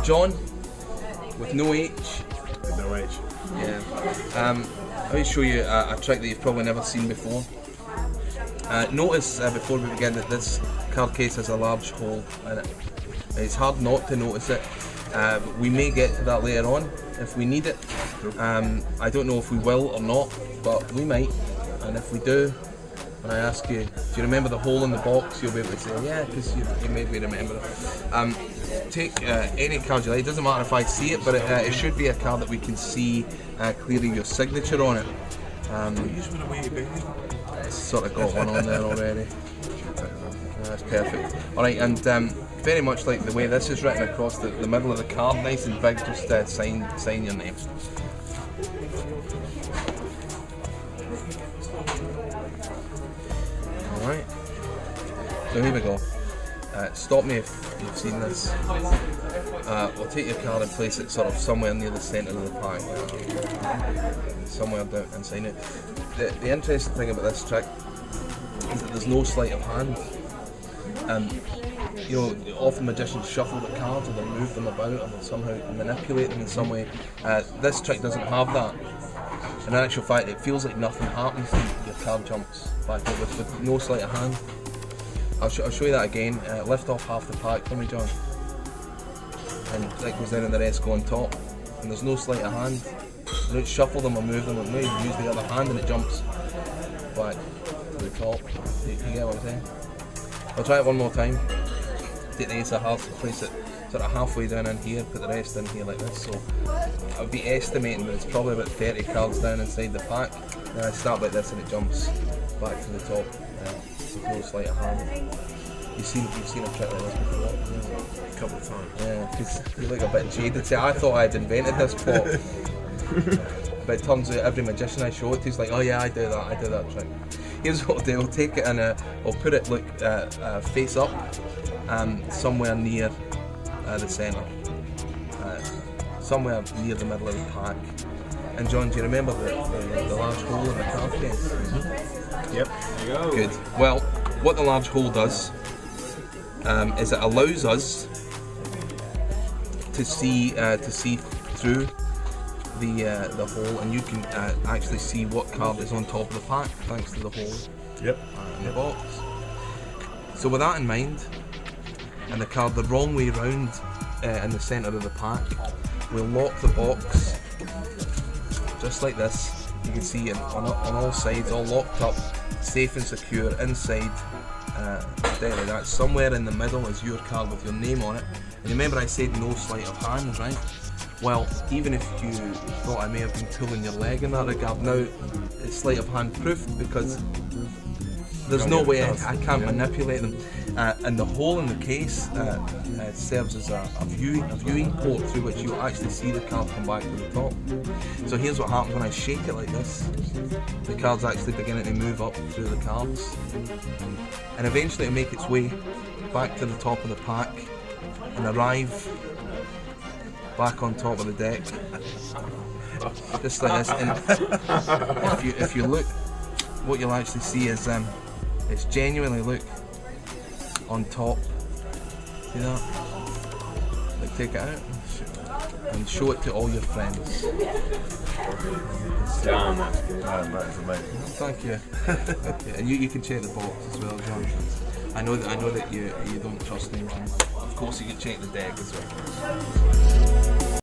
John, with no H. With no H. Yeah. Let me show you a trick that you've probably never seen before. Notice before we begin that this card case has a large hole in it. It's hard not to notice it. We may get to that later on if we need it. I don't know if we will or not, but we might. And if we do, when I ask you, do you remember the hole in the box, you'll be able to say, yeah, because you made me remember it. Take any card you like. It doesn't matter if I see it, but it should be a card that we can see clearly your signature on it. Sort of got one on there already. That's perfect. Alright, and very much like the way this is written across the middle of the card, nice and big, just sign your name. Alright, so here we go. Stop me if you've seen this. We'll take your card and place it sort of somewhere near the centre of the pack. Somewhere down and sign it. The interesting thing about this trick is that there's no sleight of hand. You know, often magicians shuffle the cards or they move them about or they somehow manipulate them in some way. This trick doesn't have that. In actual fact, it feels like nothing happens. Your card jumps back with no sleight of hand. I'll show you that again. Lift off half the pack for me, John. And that goes down and the rest go on top. And there's no sleight of hand. You don't shuffle them or move them, or maybe use the other hand and it jumps back to the top. You get what I'm saying? I'll try it one more time. Take the ace of hearts and place it sort of halfway down in here, put the rest in here like this. So I'll be estimating that it's probably about 30 cards down inside the pack. Then I start like this and it jumps back to the top. With no sleight of hand. You've seen a trick like this before? Yeah. A couple of times. Yeah, because you look a bit jaded. See, I thought I'd invented this plot. But it turns out every magician I show it to is like, oh yeah, I do that trick. Here's what I'll do, I'll take it and I'll put it face up somewhere near the centre. Somewhere near the middle of the pack. And John, do you remember the large hole in the card case? Mm-hmm. Yep. There you go. Good. Well, what the large hole does is it allows us to see through the hole, and you can actually see what card is on top of the pack thanks to the hole. Yep. In the box. So with that in mind, and the card the wrong way round in the centre of the pack, we'll lock the box just like this. You can see it on all sides, all locked up, safe and secure inside. Like that. Somewhere in the middle is your card with your name on it. And remember I said no sleight of hand, right? Well, even if you thought I may have been pulling your leg in that regard, now it's sleight of hand proof because there's no way I can't manipulate them. And the hole in the case serves as a viewing port through which you'll actually see the card come back to the top. So here's what happens when I shake it like this. The card's actually beginning to move up through the cards. And eventually it'll make its way back to the top of the pack and arrive back on top of the deck. Just like this. And if you look, what you'll actually see is it's genuinely, look, on top. See that? Like, take it out and show it to all your friends. Damn, that's good. That is amazing. Thank you. Okay. And you can check the box as well, John. I know that you don't trust me. Of course, you can check the deck as well.